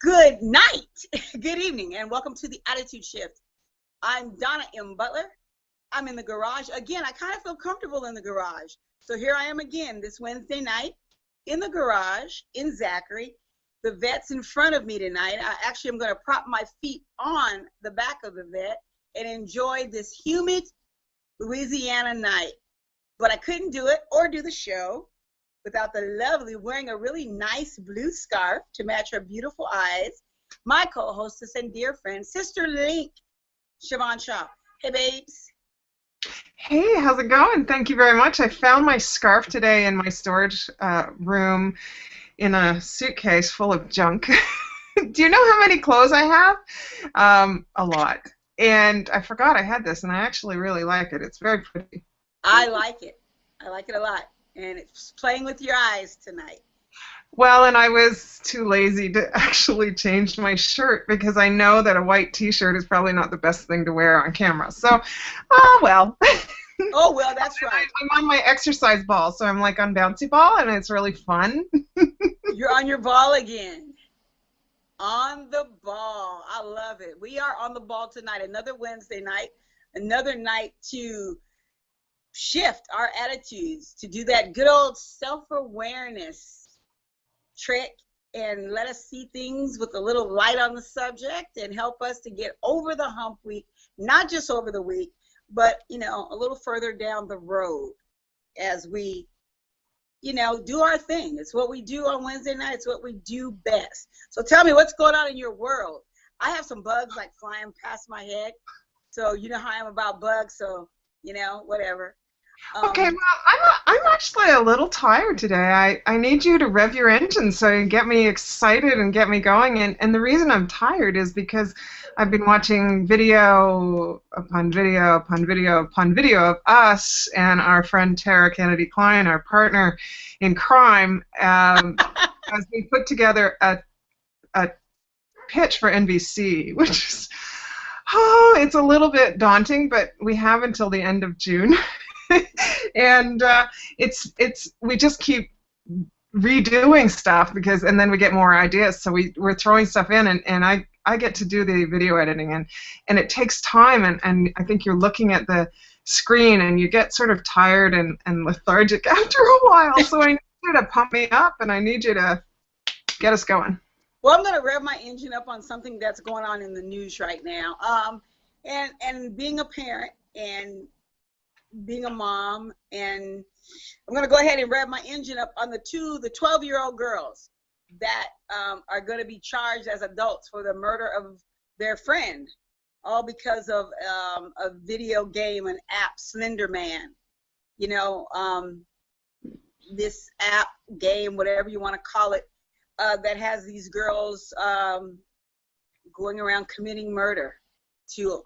Good night, good evening, and welcome to the Attitude Shift. I'm Donna M. Butler. I'm in the garage. Again, I kind of feel comfortable in the garage. So here I am again this Wednesday night in the garage in Zachary. The vet's in front of me tonight. I actually am going to prop my feet on the back of the vet and enjoy this humid Louisiana night. But I couldn't do it or do the show without the lovely, wearing a really nice blue scarf to match her beautiful eyes, my co-hostess and dear friend, Sister Link, Siobhan Shaw. Hey, babes. Hey, how's it going? Thank you very much. I found my scarf today in my storage room in a suitcase full of junk. Do you know how many clothes I have? A lot. And I forgot I had this, and I actually really like it. It's very pretty. I like it. I like it a lot. And it's playing with your eyes tonight. Well, and I was too lazy to actually change my shirt because I know that a white t-shirt is probably not the best thing to wear on camera. So, oh well. Oh, well, that's right. I'm on my exercise ball, so I'm like on bouncy ball, and it's really fun. You're on your ball again. On the ball. I love it. We are on the ball tonight. Another Wednesday night. Another night to shift our attitudes, to do that good old self-awareness trick and let us see things with a little light on the subject and help us to get over the hump week, not just over the week, but, you know, a little further down the road as we, you know, do our thing. It's what we do on Wednesday night. It's what we do best. So tell me, what's going on in your world? I have some bugs like flying past my head. So you know how I am about bugs. So, you know, whatever. Okay, well, I'm actually a little tired today. I need you to rev your engine so you get me excited and get me going. And the reason I'm tired is because I've been watching video upon video upon video upon video of us and our friend Tara Kennedy Klein, our partner in crime, as we put together a pitch for NBC, which is, oh, it's a little bit daunting, but we have until the end of June. And we just keep redoing stuff and then we get more ideas, so we're throwing stuff in, and I get to do the video editing, and it takes time, and I think you're looking at the screen and you get sort of tired and lethargic after a while, so I need you to pump me up and I need you to get us going. Well, I'm going to rev my engine up on something that's going on in the news right now, and being a parent and being a mom, and I'm going to go ahead and rev my engine up on the 12-year-old girls that are going to be charged as adults for the murder of their friend, all because of a video game and app, Slender Man. You know, this app, game, whatever you want to call it, that has these girls going around committing murder to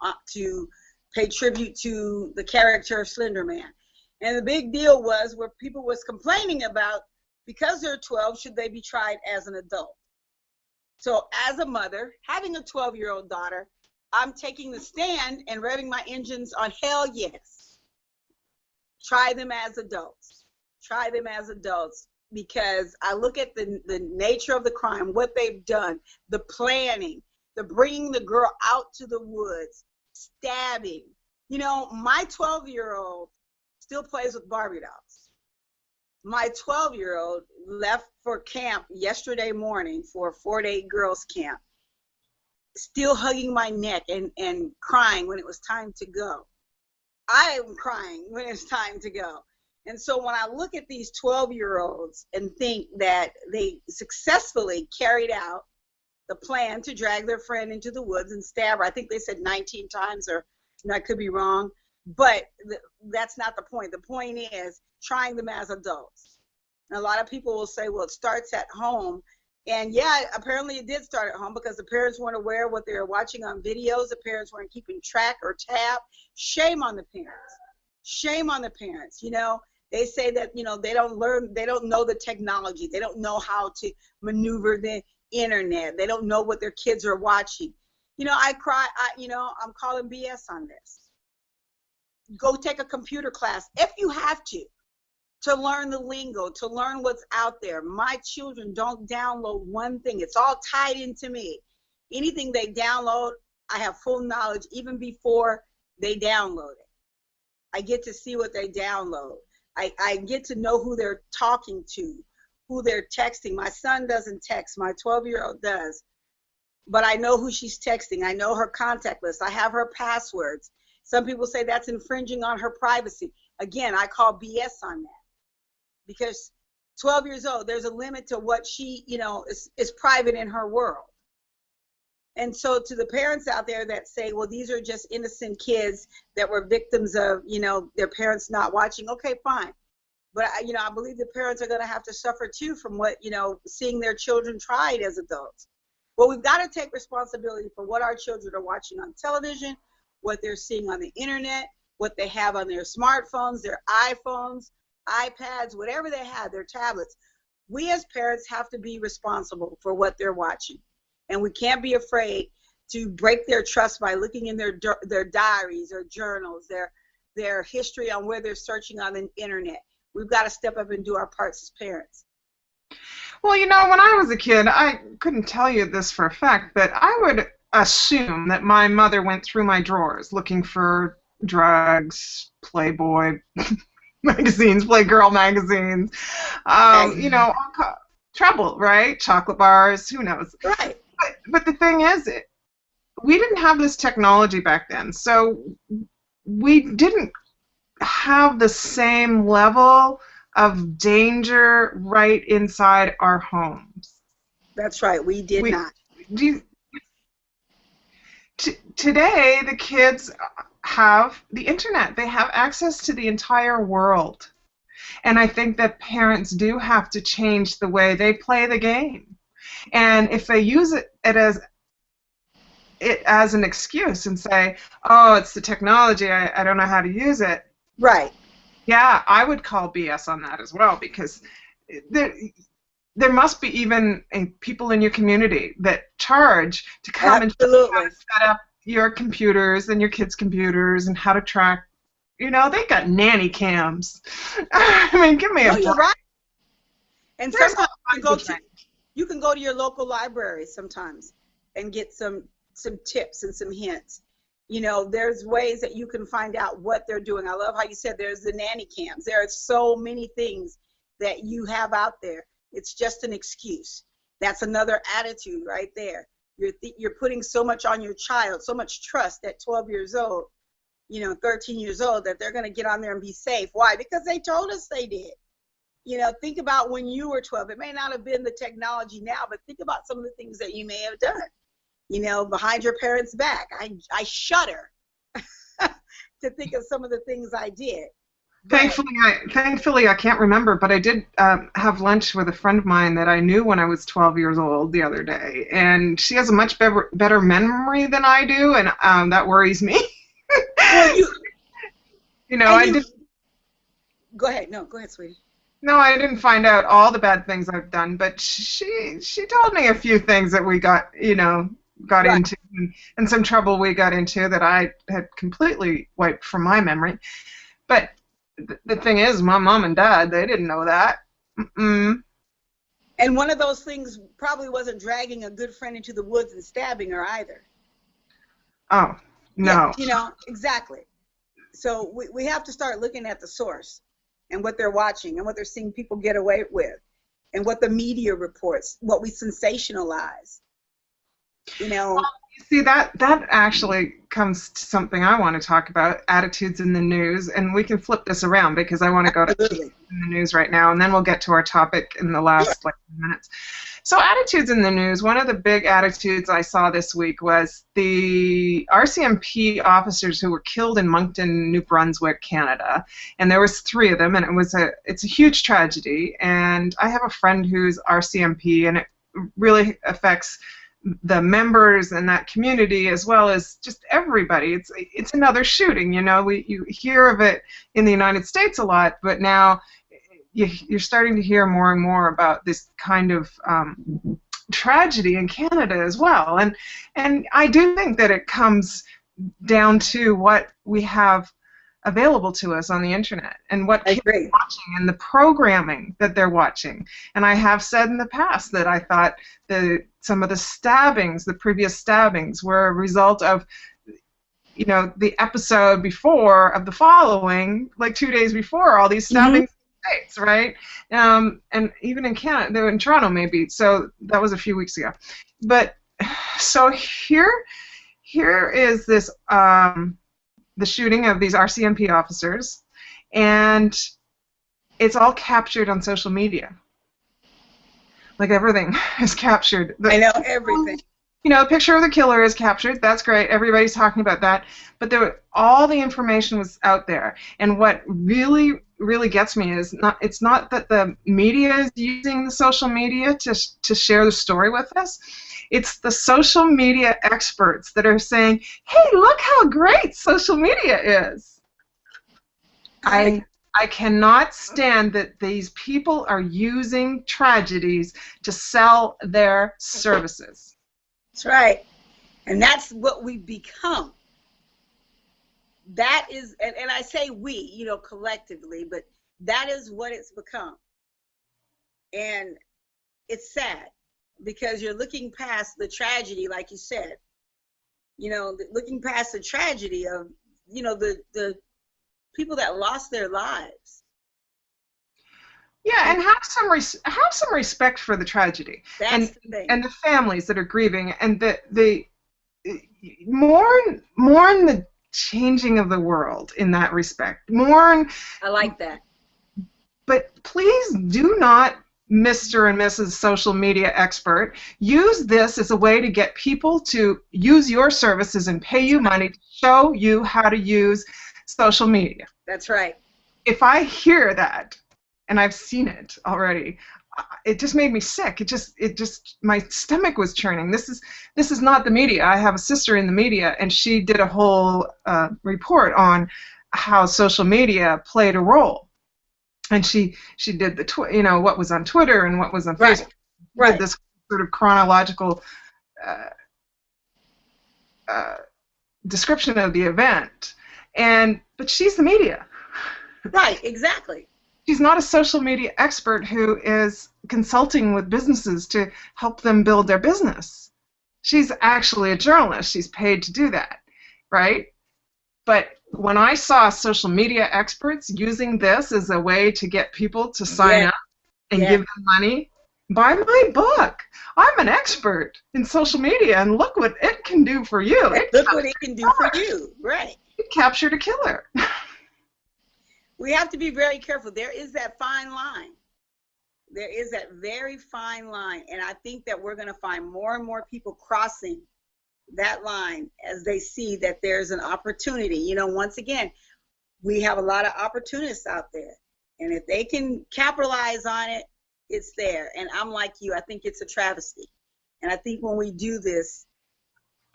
pay tribute to the character of Slender Man. And the big deal was where people was complaining about, because they're 12, should they be tried as an adult? So as a mother, having a 12-year-old daughter, I'm taking the stand and revving my engines on hell yes. Try them as adults. Try them as adults, because I look at the nature of the crime, what they've done, the planning, the bringing the girl out to the woods, stabbing. You know, my 12-year-old still plays with Barbie dolls. My 12-year-old left for camp yesterday morning for a 4-day girls camp, still hugging my neck and crying when it was time to go. I am crying when it's time to go. And so when I look at these 12-year-olds and think that they successfully carried out the plan to drag their friend into the woods and stab her. I think they said 19 times, or you know, I could be wrong, but that's not the point. The point is trying them as adults. And a lot of people will say, well, it starts at home. And yeah, apparently it did start at home, because the parents weren't aware of what they were watching on videos. The parents weren't keeping track or tab. Shame on the parents. Shame on the parents. You know, they say that, you know, they don't know the technology. They don't know how to maneuver the internet. They don't know what their kids are watching. You know, I'm calling BS on this. Go take a computer class if you have to. to learn the lingo, to learn what's out there. My children don't download one thing. It's all tied into me. Anything they download, I have full knowledge even before they download it. I get to see what they download. I get to know who they're talking to, who they're texting. My son doesn't text. My 12-year-old does. But I know who she's texting. I know her contact list. I have her passwords. Some people say that's infringing on her privacy. Again, I call BS on that. Because 12 years old, there's a limit to what she, is private in her world. And so to the parents out there that say, well, these are just innocent kids that were victims of, their parents not watching, okay, fine. But, I believe the parents are going to have to suffer too from what, seeing their children tried as adults. Well, we've got to take responsibility for what our children are watching on television, what they're seeing on the internet, what they have on their smartphones, their iPhones, iPads, whatever they have, their tablets. We as parents have to be responsible for what they're watching. And we can't be afraid to break their trust by looking in their diaries or journals, their history on where they're searching on the internet. We've got to step up and do our parts as parents. Well, when I was a kid, I couldn't tell you this for a fact, but I would assume that my mother went through my drawers looking for drugs, Playboy magazines, Playgirl magazines, trouble, right? Chocolate bars, who knows? Right. But the thing is, we didn't have this technology back then, so we didn't have the same level of danger right inside our homes. That's right, we did not. Today, the kids have the internet. They have access to the entire world. And I think that parents do have to change the way they play the game. And if they use it as an excuse and say, oh, it's the technology, I don't know how to use it. Right. Yeah, I would call BS on that as well, because there must be even people in your community that charge to come and set up your computers and your kids' computers and how to track. They got nanny cams. I mean, give me a break. You're right. And sometimes you can go to your local library sometimes and get some tips and some hints. There's ways that you can find out what they're doing. I love how you said there's the nanny cams. There are so many things that you have out there. It's just an excuse. That's another attitude right there. You're putting so much on your child, so much trust at 12 years old, 13 years old, that they're going to get on there and be safe. Why? Because they told us they did. Think about when you were 12. It may not have been the technology now, but think about some of the things that you may have done, behind your parents' back. I shudder to think of some of the things I did. Thankfully, I can't remember, but I did have lunch with a friend of mine that I knew when I was 12 years old the other day, and she has a much better memory than I do, and that worries me. Well, I did. Go ahead. No, go ahead, sweetie. No, I didn't find out all the bad things I've done, but she told me a few things that we got right. into, and some trouble we got into that I had completely wiped from my memory. But the thing is, my mom and dad, they didn't know that. Mm-mm. And one of those things probably wasn't dragging a good friend into the woods and stabbing her either. Oh, no. Yeah, exactly. So we have to start looking at the source and what they're watching and what they're seeing people get away with and what the media reports, what we sensationalize. Well, you see, that actually comes to something I want to talk about, attitudes in the news, and we can flip this around because I want to go to in the news right now, and then we'll get to our topic in the last 10 minutes. So attitudes in the news, one of the big attitudes I saw this week was the RCMP officers who were killed in Moncton, New Brunswick, Canada, and there was 3 of them, and it's a huge tragedy, and I have a friend who's RCMP, and it really affects the members in that community as well as just everybody. It's another shooting, you hear of it in the United States a lot, but now you're starting to hear more and more about this kind of tragedy in Canada as well, and I do think that it comes down to what we have available to us on the internet, and what I kids are agree. watching and the programming that they're watching. And I have said in the past that I thought that some of the stabbings, the previous stabbings, were a result of, you know, the episode before of the following, like 2 days before, all these stabbings in the States, right? And even in Canada, they were in Toronto maybe, so that was a few weeks ago. But so here is this, the shooting of these RCMP officers, and it's all captured on social media. Like everything is captured. I know everything. You know, a picture of the killer is captured. That's great. Everybody's talking about that. But all the information was out there. And what really, really gets me is it's not that the media is using the social media to share the story with us. It's the social media experts that are saying, hey, look how great social media is. I cannot stand that these people are using tragedies to sell their services. That's right. And that's what we've become. That is, and I say we, you know, collectively, but that is what it's become. And it's sad because you're looking past the tragedy, like you said, you know, looking past the tragedy of, you know, the people that lost their lives. Yeah, and have some respect for the tragedy. That's the thing. And the families that are grieving, and the mourn the changing of the world in that respect. Mourn. I like that. But please do not, Mr. and Mrs. Social Media Expert, use this as a way to get people to use your services and pay you money to show you how to use social media. That's right. If I hear that, and I've seen it already, it just made me sick. It just my stomach was churning. This is not the media. I have a sister in the media, and she did a whole report on how social media played a role. And she did you know, what was on Twitter and what was on Facebook. Right. Did this sort of chronological description of the event. But she's the media. Right, exactly. She's not a social media expert who is consulting with businesses to help them build their business. She's actually a journalist. She's paid to do that, right? But when I saw social media experts using this as a way to get people to sign up and give them money, buy my book. I'm an expert in social media, and look what it can do for you. Look what it can do for you, right? It captured a killer. We have to be very careful. There is that fine line. There is that very fine line. And I think that we're going to find more and more people crossing that line as they see that there's an opportunity. You know, once again, we have a lot of opportunists out there. And if they can capitalize on it, it's there. And I'm like you. I think it's a travesty. And I think when we do this,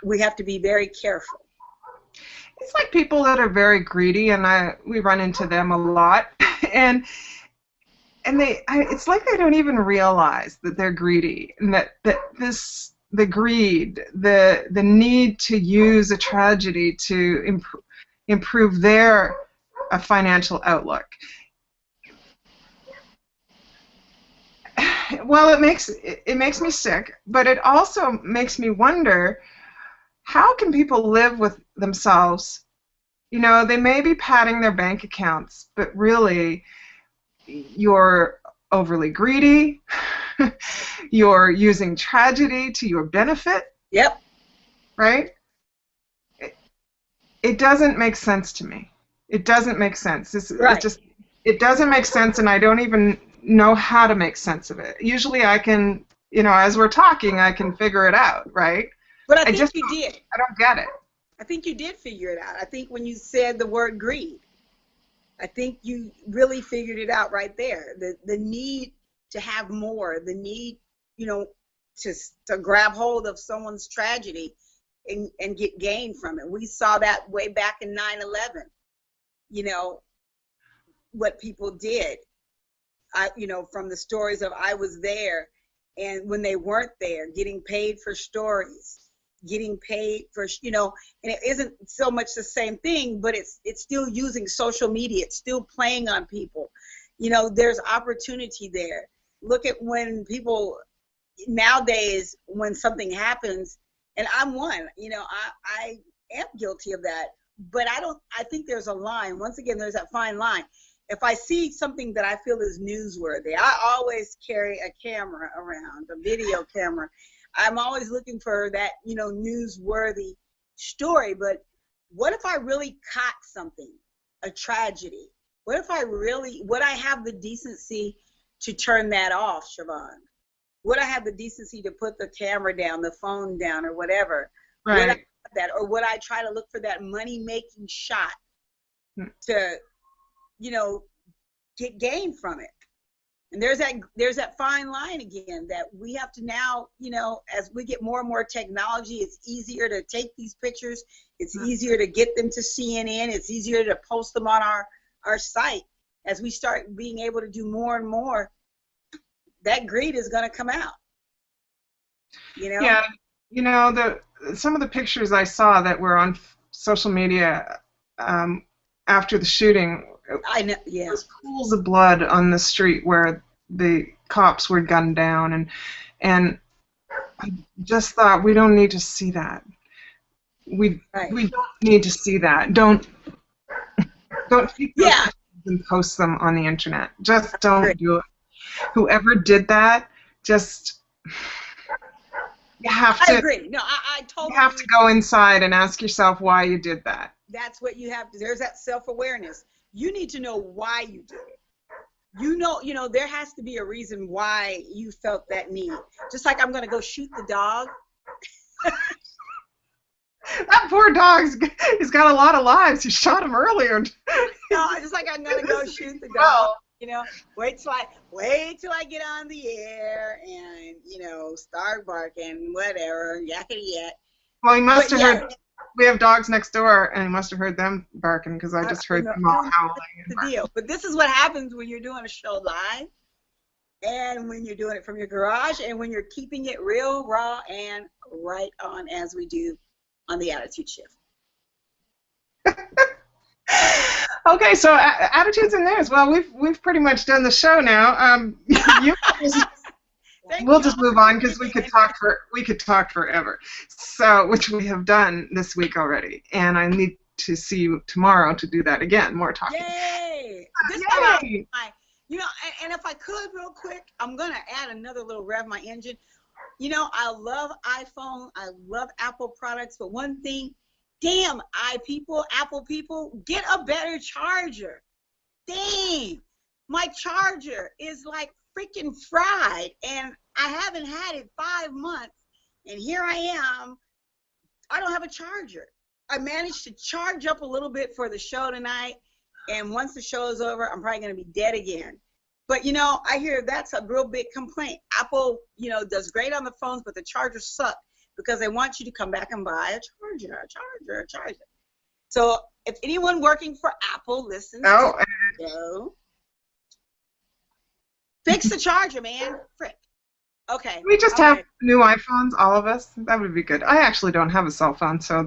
we have to be very careful. It's like people that are very greedy, and we run into them a lot, and it's like they don't even realize that they're greedy, and that the greed, the need to use a tragedy to improve their financial outlook. Well, it makes me sick, but it also makes me wonder, how can people live with themselves? You know, they may be padding their bank accounts, but really, you're overly greedy. You're using tragedy to your benefit. Yep. Right? It doesn't make sense to me. It doesn't make sense. It doesn't make sense, and I don't even know how to make sense of it. Usually I can, you know, as we're talking, I can figure it out, right? But I think you did. I don't get it. I think you did figure it out. I think when you said the word greed, I think you really figured it out right there. The need to have more, the need, you know, to grab hold of someone's tragedy and get gain from it. We saw that way back in 9/11. You know, what people did. You know, from the stories of I was there, and when they weren't there, getting paid for stories. getting paid for, and it isn't so much the same thing, but it's still using social media. It's still playing on people. There's opportunity there. Look at when people nowadays, when something happens, and I'm one, I am guilty of that, but I think there's a line. Once again, there's that fine line. If I see something that I feel is newsworthy, I always carry a camera around, a video camera. I'm always looking for that, newsworthy story. But what if I really caught something, a tragedy? What if would I have the decency to turn that off, Siobhan? Would I have the decency to put the camera down, the phone down, or whatever? Right. Would I have that, or would I try to look for that money-making shot to, get gain from it? And there's that fine line again that we have to now, as we get more and more technology, it's easier to take these pictures. It's easier to get them to CNN. It's easier to post them on our site. As we start being able to do more and more, that greed is going to come out. Yeah, some of the pictures I saw that were on social media after the shooting, I know, yeah. There's pools of blood on the street where the cops were gunned down, and I just thought, we don't need to see that. We don't need to see that. Don't take those pictures and post them on the internet. Just don't do it. Whoever did that, just you have to. I agree. No, I totally. You have to go inside and ask yourself why you did that. That's what you have to. There's that self-awareness. You need to know why you did it. There has to be a reason why you felt that need. Just like I'm going to go shoot the dog. That poor dog, he's got a lot of lives. You shot him earlier. No, just like I'm going to go shoot the dog. Wait till I get on the air and, start barking, whatever, yakety yak. Well, he must have heard. We have dogs next door, and he must have heard them barking because I just heard them all howling. That's the deal. But this is what happens when you're doing a show live, and when you're doing it from your garage, and when you're keeping it real, raw, and right on, as we do on the Attitude Shift. Okay, so attitudes and theirs. Well, we've pretty much done the show now. We'll just move on because we could talk forever. So, which we have done this week already, and I need to see you tomorrow to do that again. More talking. Yay! Yay! And if I could, real quick, I'm gonna add another little rev my engine. I love iPhone. I love Apple products, but one thing, damn, Apple people, get a better charger. Dang, my charger is like freaking fried, and I haven't had it 5 months, and here I am. I don't have a charger. I managed to charge up a little bit for the show tonight, and once the show is over, I'm probably going to be dead again. But I hear that's a real big complaint. Apple, does great on the phones, but the chargers suck because they want you to come back and buy a charger. So if anyone working for Apple listens to the show, fix the charger, man. Frick. Okay. Can we just have new iPhones, all of us? That would be good. I actually don't have a cell phone, so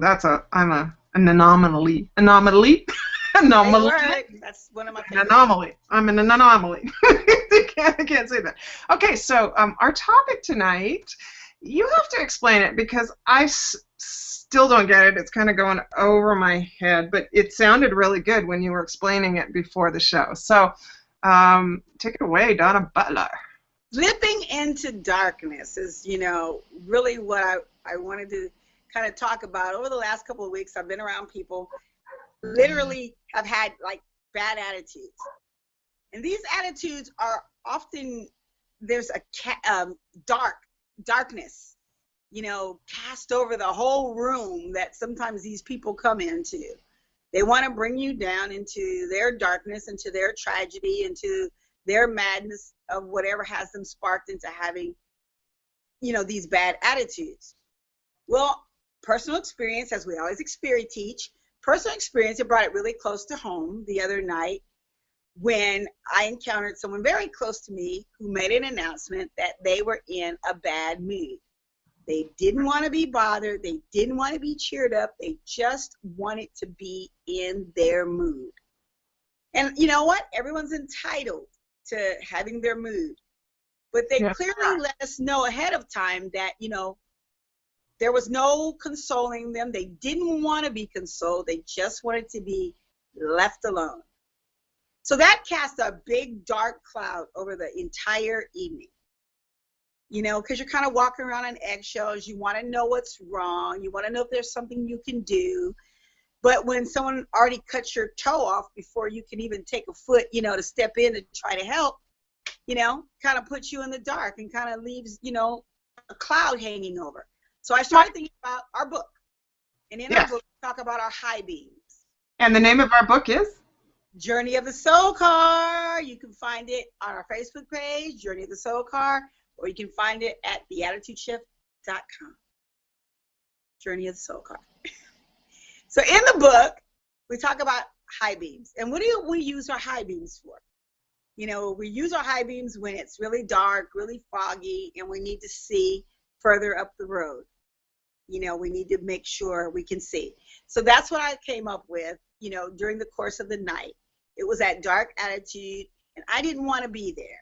I'm an anomaly. Anomaly? That's one of my favorites. An anomaly. I'm an anomaly. I can't say that. Okay, so our topic tonight, you have to explain it because I still don't get it. It's kind of going over my head, but it sounded really good when you were explaining it before the show. So take it away, Donna Butler. Slipping into darkness is, really what I wanted to kind of talk about. Over the last couple of weeks, I've been around people literally have had like bad attitudes. And these attitudes are often, there's a darkness, cast over the whole room that sometimes these people come into. They want to bring you down into their darkness, into their tragedy, into their madness of whatever has them sparked into having, these bad attitudes. Well, personal experience, as we always teach, personal experience, it brought it really close to home the other night when I encountered someone very close to me who made an announcement that they were in a bad mood. They didn't want to be bothered. They didn't want to be cheered up. They just wanted to be in their mood. And you know what? Everyone's entitled to having their mood. But they clearly let us know ahead of time that, there was no consoling them. They didn't want to be consoled. They just wanted to be left alone. So that cast a big dark cloud over the entire evening. Because you're kind of walking around on eggshells. You want to know what's wrong. You want to know if there's something you can do. But when someone already cuts your toe off before you can even take a foot, to step in and try to help, kind of puts you in the dark and kind of leaves, a cloud hanging over. So I started thinking about our book. And in our book, we talk about our high beams. And the name of our book is? Journey of the Soul Car. You can find it on our Facebook page, Journey of the Soul Car, or you can find it at theattitudeshift.com. Journey of the Soul Car. So in the book, we talk about high beams. And what do we use our high beams for? We use our high beams when it's really dark, really foggy, and we need to see further up the road. We need to make sure we can see. So that's what I came up with, during the course of the night. It was that dark attitude, and I didn't want to be there.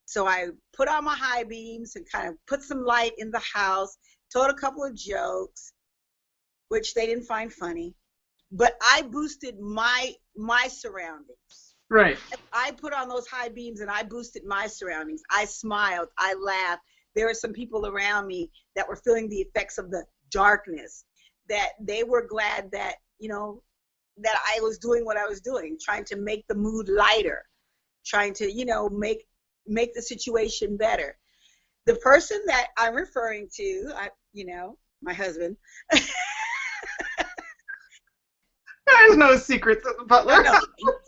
So I put on my high beams and kind of put some light in the house, told a couple of jokes, which they didn't find funny. But I boosted my surroundings. Right. I put on those high beams, and I boosted my surroundings. I smiled. I laughed. There were some people around me that were feeling the effects of the darkness, that they were glad that, that I was doing what I was doing, trying to make the mood lighter, trying to, make the situation better. The person that I'm referring to, my husband. There's no secret to the butler. No,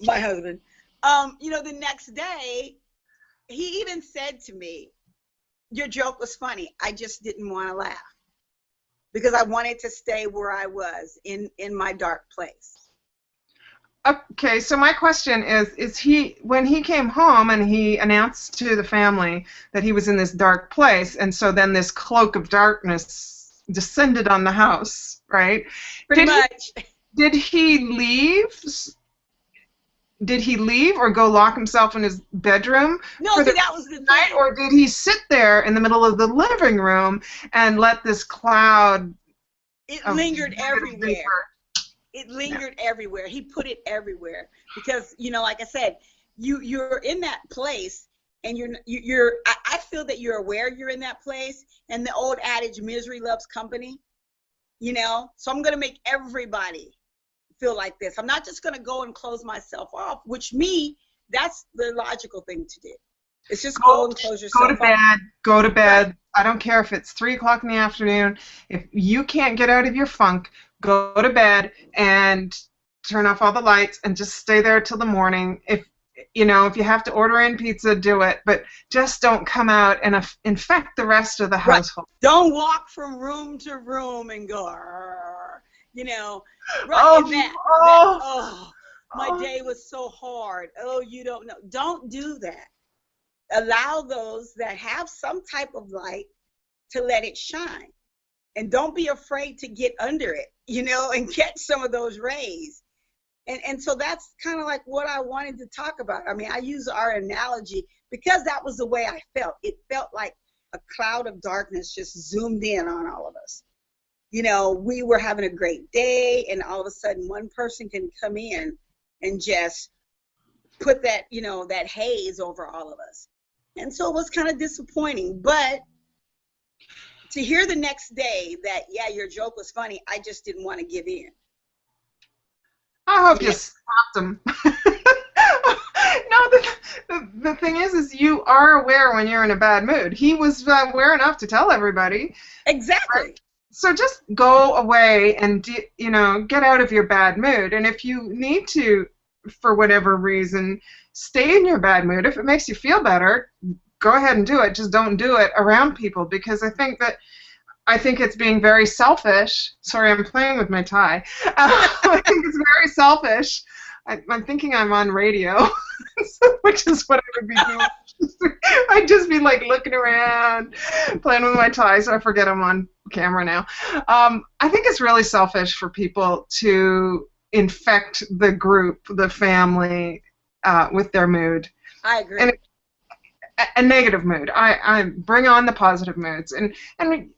my husband. The next day, he even said to me, your joke was funny. I just didn't want to laugh because I wanted to stay where I was in my dark place. Okay, so my question is he, when he came home and he announced to the family that he was in this dark place, and so then this cloak of darkness descended on the house, right? Pretty much. Did he leave? Did he leave or go lock himself in his bedroom? No, see, that was the night, thing. or did he sit there in the middle of the living room and let this cloud? It lingered everywhere. It lingered everywhere. He put it everywhere because, like I said, you're in that place, and I feel that you're aware you're in that place, and the old adage, misery loves company, So I'm gonna make everybody feel like this. I'm not just going to go and close myself off, that's the logical thing to do. It's just go and close yourself off. Go to bed. Right. I don't care if it's 3 o'clock in the afternoon. If you can't get out of your funk, go to bed and turn off all the lights and just stay there till the morning. If you have to order in pizza, do it. But just don't come out and infect the rest of the household. Right. Don't walk from room to room and go, my day was so hard. Oh, you don't know. Don't do that. Allow those that have some type of light to let it shine. And don't be afraid to get under it, and catch some of those rays. And so that's kind of like what I wanted to talk about. I mean, I use our analogy because that was the way I felt. It felt like a cloud of darkness just zoomed in on all of us. We were having a great day, and all of a sudden one person can come in and just put that, that haze over all of us. And so it was kind of disappointing. But to hear the next day that, yeah, your joke was funny, I just didn't want to give in. I hope you stopped him. No, the thing is you are aware when you're in a bad mood. He was aware enough to tell everybody. Exactly. Right? So just go away and, get out of your bad mood. And if you need to, for whatever reason, stay in your bad mood, if it makes you feel better, go ahead and do it. Just don't do it around people, because I think it's being very selfish. Sorry, I'm playing with my tie. I think it's very selfish. I'm thinking I'm on radio, which is what I would be doing. I'd just be like looking around, playing with my toys. So I forget I'm on camera now. I think it's really selfish for people to infect the group, the family, with their mood. I agree. And a negative mood. I bring on the positive moods, and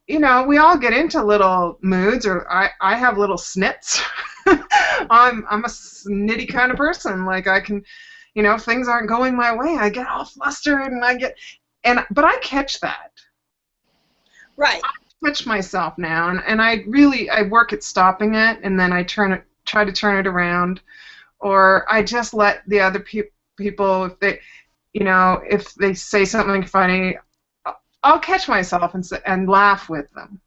you know, we all get into little moods, or I have little snits. I'm a snitty kind of person. Like I can, you know, if things aren't going my way, I get all flustered, but I catch that. Right. I catch myself now, and I work at stopping it, and then I try to turn it around, or I just let the other people, if they, you know, if they say something funny, I'll catch myself and laugh with them.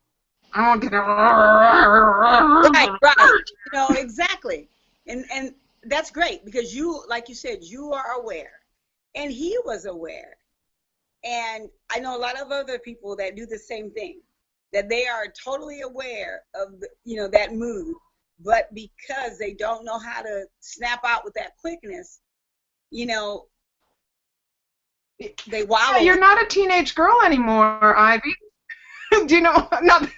I won't get right. You know, exactly. And that's great because you, like you said, you are aware, and he was aware. And I know a lot of other people that do the same thing, that they are totally aware of, you know, that mood, but because they don't know how to snap out with that quickness, you know, they wallow. Yeah, you're not a teenage girl anymore, Ivy. Do you know? Not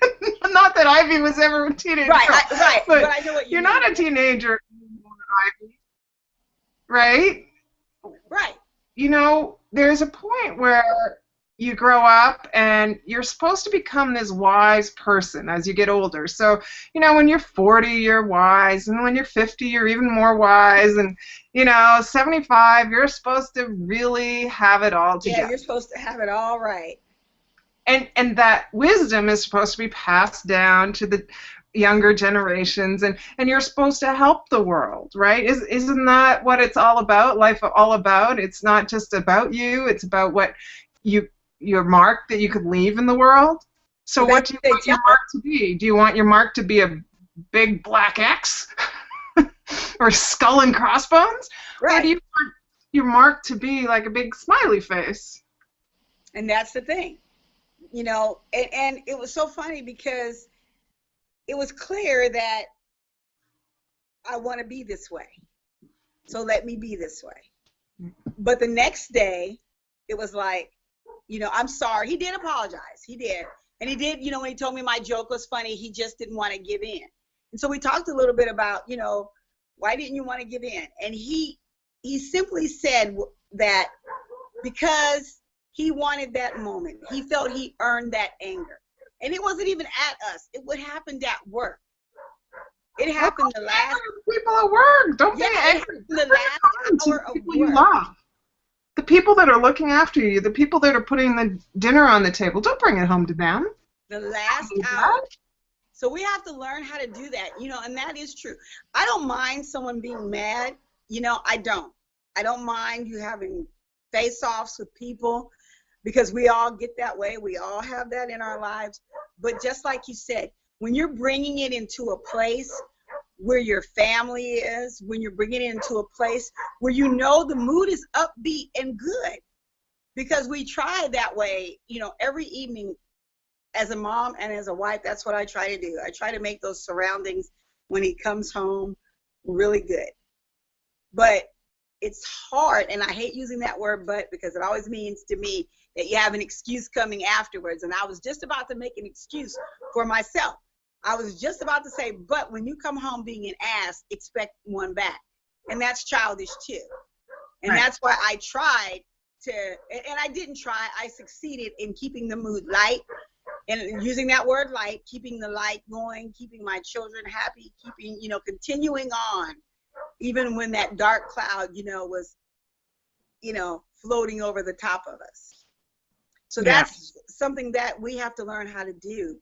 that Ivy was ever a teenage girl. Right. But I know what you're not a teenager anymore, Ivy. Right? Right. You know, there's a point where you grow up and you're supposed to become this wise person as you get older. So, you know, when you're 40, you're wise, and when you're 50, you're even more wise, and, you know, 75, you're supposed to really have it all together. Yeah, you're supposed to have it all right. And that wisdom is supposed to be passed down to the younger generations, and you're supposed to help the world, right? Isn't that what it's all about? Life all about? It's not just about you, it's about what your mark that you could leave in the world. So what do you want your mark to be? Do you want your mark to be a big black X or skull and crossbones? Right. Or do you want your mark to be like a big smiley face? And that's the thing. You know, and it was so funny because it was clear that I want to be this way. So let me be this way. But the next day, it was like, you know, I'm sorry. He did apologize. He did. And he did, you know, when he told me my joke was funny, he just didn't want to give in. And so we talked a little bit about, you know, why didn't you want to give in? And he simply said that because he wanted that moment. He felt he earned that anger. And it wasn't even at us. It would happen at work. It happened the last... People at work. Don't be angry. The last hour of people you work. love. The people that are looking after you, the people that are putting the dinner on the table, don't bring it home to them. The last hour. So we have to learn how to do that, you know, and that is true. I don't mind someone being mad. You know, I don't. I don't mind you having face-offs with people, because we all get that way. We all have that in our lives. But just like you said, when you're bringing it into a place where your family is, when you're bringing it into a place where you know the mood is upbeat and good, because we try that way, you know, every evening as a mom and as a wife, that's what I try to do. I try to make those surroundings when he comes home really good. But it's hard, and I hate using that word but, because it always means to me that you have an excuse coming afterwards. And I was just about to make an excuse for myself. I was just about to say, but when you come home being an ass, expect one back. And that's childish too. And That's why I tried to, and I didn't try, I succeeded in keeping the mood light, and using that word light, keeping the light going, keeping my children happy, keeping, you know, continuing on, even when that dark cloud, you know, was, you know, floating over the top of us. So that's something that we have to learn how to do.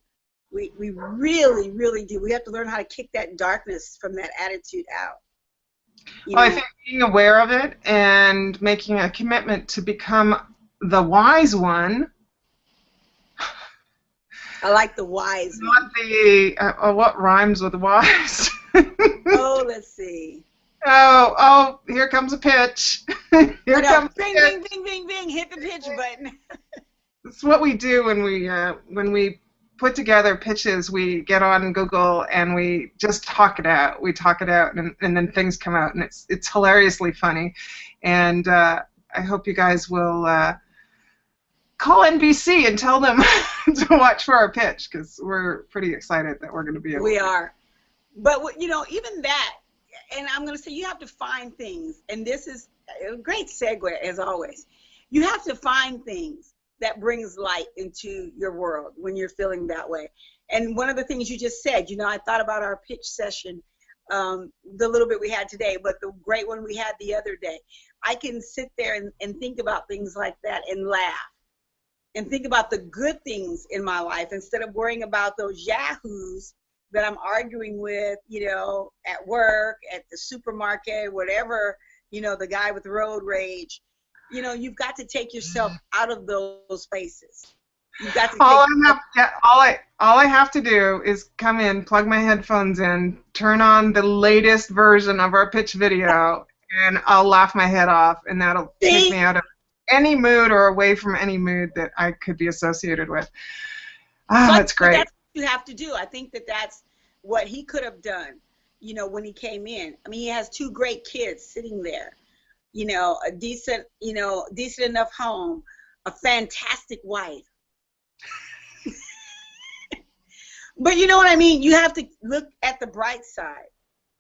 We really, really do. We have to learn how to kick that darkness from that attitude out. Well, I think being aware of it and making a commitment to become the wise one. I like the wise one. Not the, what rhymes with wise? Oh, let's see. Oh, here comes a pitch. Here comes bing, bing, bing, bing, bing, hit the pitch button. It's what we do when we put together pitches. We get on Google and we just talk it out. We talk it out, and then things come out, and it's hilariously funny. And I hope you guys will call NBC and tell them to watch for our pitch, because we're pretty excited that we're going to be able We to. are. But, even that, and I'm going to say you have to find things, and this is a great segue, as always. You have to find things that brings light into your world when you're feeling that way. And one of the things you just said, I thought about our pitch session, the little bit we had today, but the great one we had the other day. I can sit there and think about things like that and laugh and think about the good things in my life instead of worrying about those yahoos that I'm arguing with, at work, at the supermarket, whatever, the guy with road rage. You've got to take yourself out of those spaces. You've got to all I have to do is come in, plug my headphones in, turn on the latest version of our pitch video, and I'll laugh my head off, and that'll take me out of any mood or away from any mood that I could be associated with. That's great. That's what you have to do. I think that's what he could have done, when he came in. I mean, he has 2 great kids sitting there, a decent enough home, a fantastic wife. But you know what I mean? You have to look at the bright side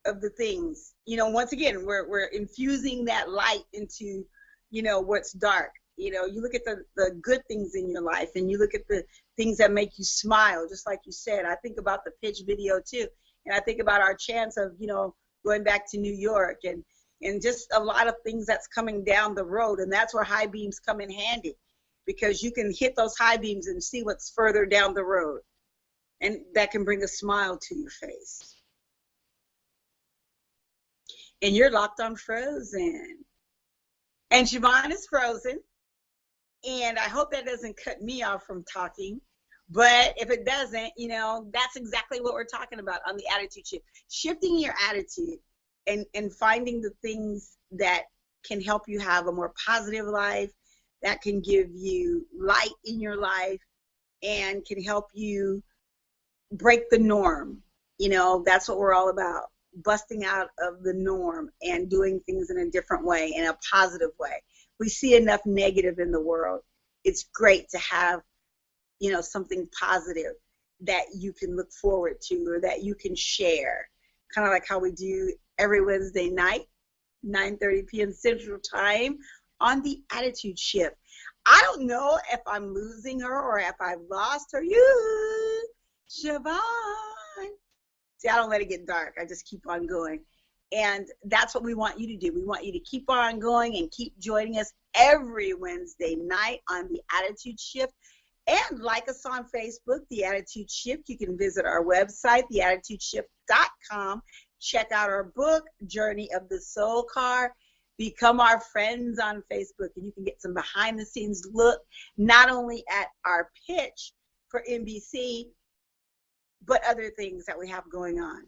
of the things. Once again, we're infusing that light into, what's dark. You look at the good things in your life, and you look at the things that make you smile, just like you said. I think about the pitch video too, and I think about our chance of, going back to New York and just a lot of things that's coming down the road, and that's where high beams come in handy, because you can hit those high beams and see what's further down the road, and that can bring a smile to your face. And you're locked on Frozen. And Siobhan is frozen. And I hope that doesn't cut me off from talking. But if it doesn't, that's exactly what we're talking about on the attitude shift. Shifting your attitude and finding the things that can help you have a more positive life, that can give you light in your life, and can help you break the norm. That's what we're all about. Busting out of the norm and doing things in a different way, in a positive way. We see enough negative in the world. It's great to have, something positive that you can look forward to or that you can share. Kind of like how we do every Wednesday night, 9:30 p.m. Central Time on the Attitude Shift. I don't know if I'm losing her or if I've lost her. You, Siobhan. See, I don't let it get dark. I just keep on going. And that's what we want you to do. We want you to keep on going and keep joining us every Wednesday night on The Attitude Shift. And like us on Facebook, The Attitude Shift. You can visit our website, theattitudeshift.com. Check out our book, Journey of the Soul Car. Become our friends on Facebook, and you can get some behind-the-scenes look, not only at our pitch for NBC, but other things that we have going on.